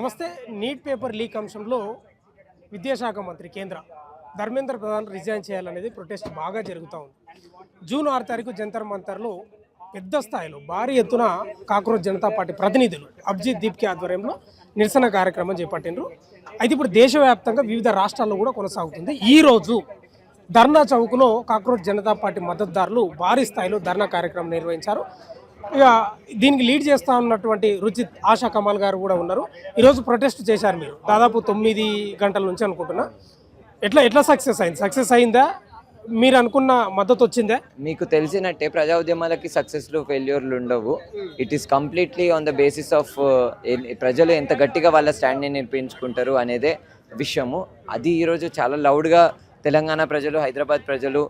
నమస్తే. Neat paper leak అంశంలో విద్యాశాఖ మంత్రి కేంద్ర ధర్మేంద్ర ప్రధాన్ రిజైన్ చేయాలనేది ప్రొటెస్ట్ బాగా జరుగుతూ ఉంది. జూన్ 6 తారీఖు జంతర్ మంతర్లో పెద్ద స్థాయిలో భారీ ఎత్తున కాక్రోచ్ జనతా పార్టీ ప్రతినిధులు అభిజిత్ దీప్కే ఆధ్వర్యంలో నిరసన కార్యక్రమం చేపట్టిండ్రు. అయితే ఇప్పుడు దేశవ్యాప్తంగా వివిధ రాష్ట్రాల్లో కూడా కొనసాగుతుంది. ఈరోజు ధర్నా చౌక్లో కాక్రోచ్ జనతా పార్టీ మద్దతుదారులు భారీ స్థాయిలో ధర్నా కార్యక్రమం నిర్వహించారు. ఇక దీనికి లీడ్ చేస్తూ ఉన్నటువంటి రుచిత్ ఆశా కమాల్ గారు కూడా ఉన్నారు. ఈరోజు ప్రొటెస్ట్ చేశారు మీరు దాదాపు 9 గంటల నుంచి అనుకుంటున్నా. ఎట్లా సక్సెస్ అయిందా? మీరు అనుకున్న మద్దతు వచ్చిందా? మీకు తెలిసినట్టే ప్రజా ఉద్యమాలకి సక్సెస్లు ఫెయిల్యూర్లు ఉండవు. It is completely on the basis of ప్రజలు ఎంత గట్టిగా వాళ్ళ స్టాండ్ని నిరూపించుకుంటారు అనేదే విషయము. అది ఈరోజు చాలా లౌడ్గా తెలంగాణ ప్రజలు, హైదరాబాద్ ప్రజలు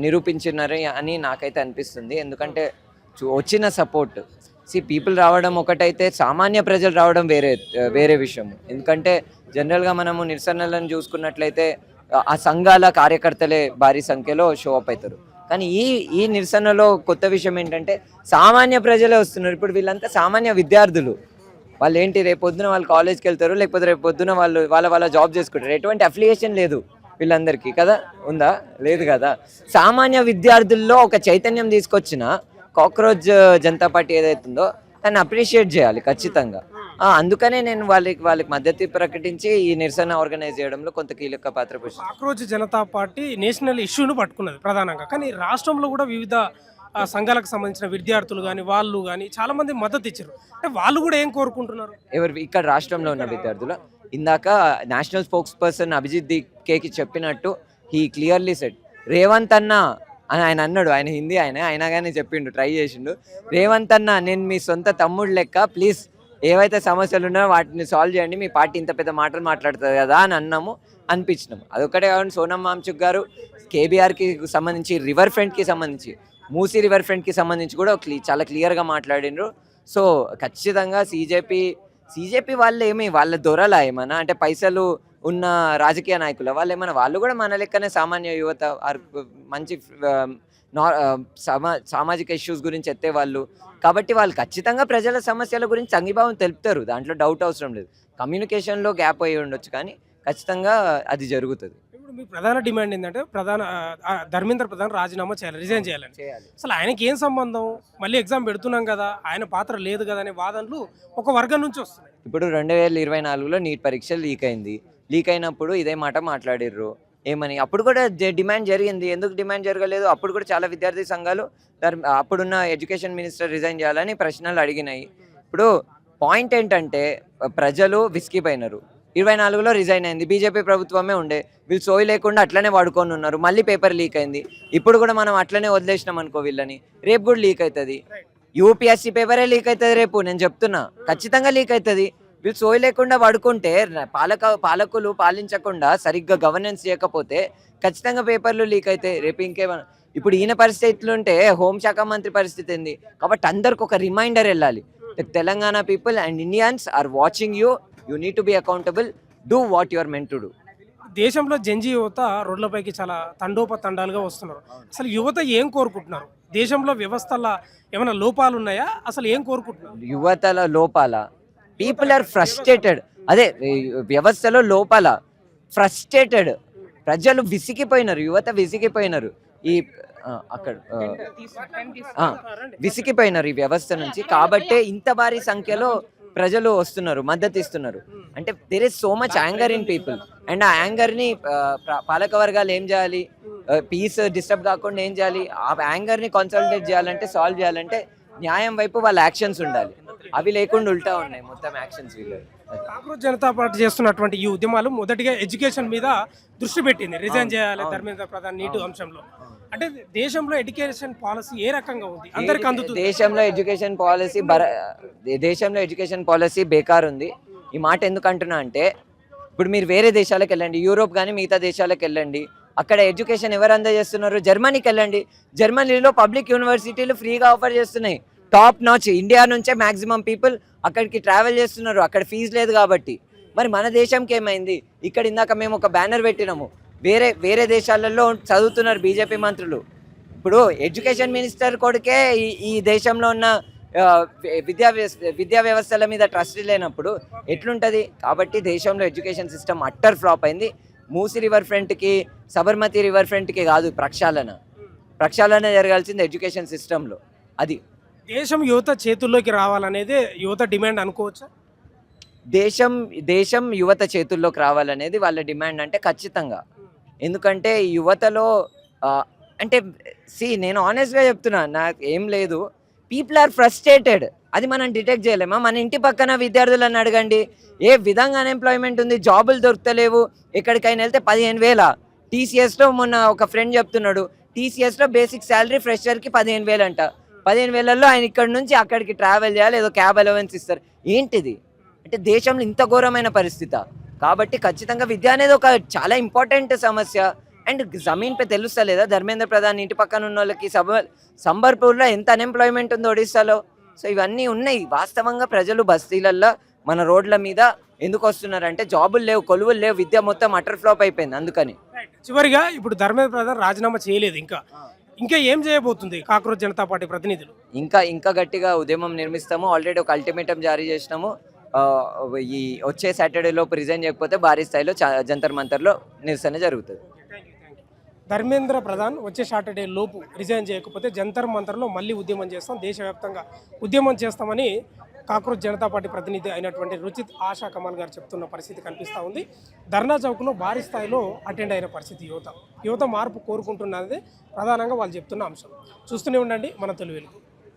నిరూపించినారు అని నాకైతే అనిపిస్తుంది. ఎందుకంటే వచ్చిన సపోర్ట్ పీపుల్ రావడం ఒకటైతే సామాన్య ప్రజలు రావడం వేరే విషయం. ఎందుకంటే జనరల్గా మనము నిరసనలను చూసుకున్నట్లయితే ఆ సంఘాల కార్యకర్తలే భారీ సంఖ్యలో షో అప్ అవుతారు. కానీ ఈ నిరసనలో కొత్త విషయం ఏంటంటే సామాన్య ప్రజలే వస్తున్నారు. ఇప్పుడు వీళ్ళంతా సామాన్య విద్యార్థులు. వాళ్ళు ఏంటి, రేపొద్దున వాళ్ళు కాలేజ్కి వెళ్తారు, లేకపోతే రేపొద్దున వాళ్ళ జాబ్ చేసుకుంటారు. ఎటువంటి అఫిలియేషన్ లేదు వీళ్ళందరికీ కదా, ఉందా? లేదు కదా. సామాన్య విద్యార్థుల్లో ఒక చైతన్యం తీసుకొచ్చిన కాక్రోచ్ జనతా పార్టీ ఏదైతుందో దాన్ని అప్రిషియేట్ చేయాలి ఖచ్చితంగా. అందుకనే నేను వాళ్ళకి మద్దతు ప్రకటించి ఈ నిరసన ఆర్గనైజ్ చేయడంలో కొంత కీలక పాత్ర పోషించాను. కాక్రోచ్ జనతా పార్టీ నేషనల్ ఇష్యూను పట్టుకున్నది ప్రధానంగా. కానీ రాష్ట్రంలో కూడా వివిధ సంఘాలకు సంబంధించిన విద్యార్థులు కానీ వాళ్ళు కానీ చాలా మంది మద్దతు ఇచ్చారు. అంటే వాళ్ళు కూడా ఏం కోరుకుంటున్నారు? ఇక్కడ రాష్ట్రంలో ఉన్న విద్యార్థులు ఇందాక నేషనల్ స్పోక్స్ పర్సన్ అభిజిత్ దీప్కేకి చెప్పినట్టు హీ క్లియర్లీ సెడ్, రేవంత్ అన్న అని ఆయన అన్నాడు. ఆయన హిందీ అయినా కానీ చెప్పిండు, ట్రై చేసిండు. రేవంత్ అన్న, నేను మీ సొంత తమ్ముడు లెక్క, ప్లీజ్ ఏవైతే సమస్యలు ఉన్నాయో వాటిని సాల్వ్ చేయండి, మీ పార్టీ ఇంత పెద్ద మాటలు మాట్లాడుతుంది కదా అని అనిపించినాము. అదొక్కటే కాకుండా సోనం వాంగ్చుక్ గారు కేబీఆర్కి సంబంధించి, రివర్ ఫ్రంట్కి సంబంధించి, మూసీ రివర్ ఫ్రంట్కి సంబంధించి కూడా చాలా క్లియర్గా మాట్లాడినరు. సో ఖచ్చితంగా సీజేపీ వాళ్ళు వాళ్ళ దొరలా ఏమన్నా, అంటే పైసలు ఉన్న రాజకీయ నాయకుల వాళ్ళు ఏమన్నా, వాళ్ళు కూడా మన లెక్కనే సామాన్య యువత, మంచి సామాజిక ఇష్యూస్ గురించి ఎత్తేవాళ్ళు. కాబట్టి వాళ్ళు ఖచ్చితంగా ప్రజల సమస్యల గురించి సంఘీభావం తెలుపుతారు, దాంట్లో డౌట్ అవసరం లేదు. కమ్యూనికేషన్లో గ్యాప్ అయ్యి ఉండొచ్చు, కానీ ఖచ్చితంగా అది జరుగుతుంది. ఇప్పుడు మీ ప్రధాన డిమాండ్ ఏంటంటే ధర్మేంద్ర ప్రధాన్ రాజీనామా చేయాలి, రిజైన్ చేయాలి. అసలు ఆయనకి ఏం సంబంధం? మళ్ళీ ఎగ్జామ్ పెడుతున్నాం కదా, ఆయన పాత్ర లేదు కదా అనే వాదనలు ఒక వర్గం నుంచి వస్తున్నాయి. ఇప్పుడు 2024లో నీట్ పరీక్ష లీక్ అయినప్పుడు ఇదే మాట మాట్లాడిర్రు. ఏమని అప్పుడు కూడా డిమాండ్ జరిగింది. ఎందుకు డిమాండ్ జరగలేదు? అప్పుడు కూడా చాలా విద్యార్థి సంఘాలు అప్పుడున్న ఎడ్యుకేషన్ మినిస్టర్ రిజైన్ చేయాలని ప్రశ్నలు అడిగినాయి. ఇప్పుడు పాయింట్ ఏంటంటే ప్రజలు విసిగిపోయినారు. 24లో రిజైన్ అయింది, బీజేపీ ప్రభుత్వమే ఉండే, వీళ్ళు సోయి లేకుండా అట్లనే వాడుకొని ఉన్నారు. మళ్ళీ పేపర్ లీక్ అయింది. ఇప్పుడు కూడా మనం అట్లనే వదిలేసినాం అనుకో వీళ్ళని, రేపు కూడా లీక్ అవుతుంది. యూపీఎస్సీ పేపరే లీక్ అవుతుంది రేపు, నేను చెప్తున్నా, ఖచ్చితంగా లీక్ అవుతుంది. వీళ్ళు సోయి లేకుండా వాడుకుంటే, పాలకులు పాలించకుండా సరిగ్గా గవర్నెన్స్ చేయకపోతే ఖచ్చితంగా పేపర్లు లీక్ అవుతాయి రేపు. ఇంకేమన్నా ఇప్పుడు ఈయన పరిస్థితులు ఉంటే హోంశాఖ మంత్రి పరిస్థితి ఏంది? కాబట్టి అందరికి ఒక రిమైండర్ వెళ్ళాలి, Telangana people and Indians are watching you, you need to be accountable, do what you are meant to do. దేశంలో జంజీ యువత రోడ్లపైకి చాలా తండోపతండాలుగా వస్తున్నారు. అసలు యువత ఏం కోరుకుంటున్నారు? దేశంలో వ్యవస్థల ఏమైనా లోపాలు ఉన్నాయా? అసలు ఏం కోరుకుంటున్నారు? యువతల లోపాల, పీపుల్ ఆర్ ఫ్రస్ట్రేటెడ్. అదే వ్యవస్థలో లోపాల, ఫ్రస్ట్రేటెడ్, ప్రజలు విసిగిపోయినారు, యువత విసిగిపోయినారు. విసిగిపోయినారు ఈ వ్యవస్థ నుంచి. కాబట్టే ఇంత భారీ సంఖ్యలో ప్రజలు వస్తున్నారు, మద్దతు ఇస్తున్నారు. అంటే there is so much anger in people. And ఆ యాంగర్ని పాలక వర్గాలు ఏం చేయాలి? పీస్ డిస్టర్బ్ కాకుండా ఏం చేయాలి? ఆ యాంగర్ని కన్సల్టేట్ చేయాలంటే, సాల్వ్ చేయాలంటే న్యాయం వైపు వాళ్ళ యాక్షన్స్ ఉండాలి. అవి లేకుండా ఉల్టా ఉన్నాయి మొత్తం యాక్షన్స్ వీళ్ళు. కాక్రోచ్ జనతా పార్టీ చేస్తున్నటువంటి ఈ ఉద్యమాలు మొదటిగా ఎడ్యుకేషన్ మీద దృష్టి పెట్టింది. రిజైన్ చేయాలి ధర్మేంద్ర ప్రధాన్ నీటు అంశంలో. అంటే దేశంలో ఎడ్యుకేషన్ పాలసీ ఏ రకంగా ఉంది? అందరికి అందుతుంది? దేశంలో ఎడ్యుకేషన్ పాలసీ బేకార్ ఉంది. ఈ మాట ఎందుకు అంటున్నా అంటే, ఇప్పుడు మీరు వేరే దేశాలకు వెళ్ళండి, యూరోప్ కానీ మిగతా దేశాలకు వెళ్ళండి, అక్కడ ఎడ్యుకేషన్ ఎవరు అందజేస్తున్నారు? జర్మనీకి వెళ్ళండి, జర్మనీలో పబ్లిక్ యూనివర్సిటీలు ఫ్రీగా ఆఫర్ చేస్తున్నాయి, టాప్ నాచ్. ఇండియా నుంచే మ్యాక్సిమం పీపుల్ అక్కడికి ట్రావెల్ చేస్తున్నారు, అక్కడ ఫీజు లేదు కాబట్టి. మరి మన దేశంకి ఏమైంది? ఇక్కడ ఇందాక మేము ఒక బ్యానర్ పెట్టినాము, వేరే దేశాలలో చదువుతున్నారు బీజేపీ మంత్రులు. ఇప్పుడు ఎడ్యుకేషన్ మినిస్టర్ కొడుకే ఈ దేశంలో ఉన్న విద్యా వ్యవస్థల మీద ట్రస్ట్ లేనప్పుడు ఎట్లుంటుంది? కాబట్టి దేశంలో ఎడ్యుకేషన్ సిస్టమ్ అట్టర్ ఫ్లాప్ అయింది. మూసీ రివర్ ఫ్రంట్కి, సబర్మతి రివర్ ఫ్రంట్కి కాదు ప్రక్షాళన జరగాల్సింది ఎడ్యుకేషన్ సిస్టంలో. అది దేశం యువత చేతుల్లోకి రావాలనేది యువత డిమాండ్ అనుకోవచ్చా? దేశం యువత చేతుల్లోకి రావాలనేది వాళ్ళ డిమాండ్ అంటే ఖచ్చితంగా. ఎందుకంటే యువతలో అంటే నేను ఆనెస్ట్గా చెప్తున్నా, నాకు ఏం లేదు, పీపుల్ ఆర్ ఫ్రస్ట్రేటెడ్. అది మనం డిటెక్ట్ చేయలేమా? మన ఇంటి పక్కన విద్యార్థులను అడగండి, ఏ విధంగా అన్ఎంప్లాయ్మెంట్ ఉంది, జాబులు దొరుకుతలేవు, ఎక్కడికైనా వెళ్తే 15,000. టీసీఎస్లో మొన్న ఒక ఫ్రెండ్ చెప్తున్నాడు, టీసీఎస్లో బేసిక్ శాలరీ ఫ్రెషర్కి 15,000 అంట. 15,000లో ఆయన ఇక్కడ నుంచి అక్కడికి ట్రావెల్ చేయాలి, ఏదో క్యాబ్ అలవెన్స్ ఇస్తారు. ఏంటిది? అంటే దేశంలో ఇంత ఘోరమైన పరిస్థితి. కాబట్టి ఖచ్చితంగా విద్య అనేది ఒక చాలా ఇంపార్టెంట్ సమస్య. అండ్ జమీన్ పే తెలుస్తలేదా ధర్మేంద్ర ప్రధాన్ ఇంటి పక్కన ఉన్న వాళ్ళకి? సంబర్పూర్లో ఎంత అన్ఎంప్లాయ్మెంట్ ఉందో ఒడిస్సాలో. సో ఇవన్నీ ఉన్నాయి. వాస్తవంగా ప్రజలు బస్తీలల్లో మన రోడ్ల మీద ఎందుకు వస్తున్నారంటే జాబులు లేవు, కొలువులు లేవు, విద్య మొత్తం అటర్ ఫ్లాప్ అయిపోయింది. అందుకని చివరిగా ఇప్పుడు ధర్మేంద్ర ప్రధాన్ రాజీనామా చేయలేదు, ఇంకా ఏం చేయబోతుంది కాక్రోచ్ జనతా పార్టీ ప్రతినిధులు? ఇంకా గట్టిగా ఉద్యమం నిర్మిస్తాము. ఆల్రెడీ ఒక అల్టిమేటం జారీ చేసినాము. ఈ వచ్చే సాటర్డే లోపు రిజైన్ చేయకపోతే భారీ స్థాయిలో జంతర్ మంతర్లో నిరసన జరుగుతుంది. ధర్మేంద్ర ప్రధాన్ వచ్చే సాటర్డే లోపు రిజైన్ చేయకపోతే జంతర్ మంతర్లో మళ్ళీ ఉద్యమం చేస్తాం, దేశవ్యాప్తంగా ఉద్యమం చేస్తామని కాక్రోచ్ జనతా పార్టీ ప్రతినిధి అయినటువంటి రుచిత్ ఆశా కమాల్ గారు చెప్తున్న పరిస్థితి కనిపిస్తూ ఉంది. ధర్నా చౌక్లో భారీ స్థాయిలో అటెండ్ అయిన పరిస్థితి యువత మార్పు కోరుకుంటున్నది ప్రధానంగా వాళ్ళు చెప్తున్న అంశం. చూస్తూనే ఉండండి మన తెలుగు వెలుగు.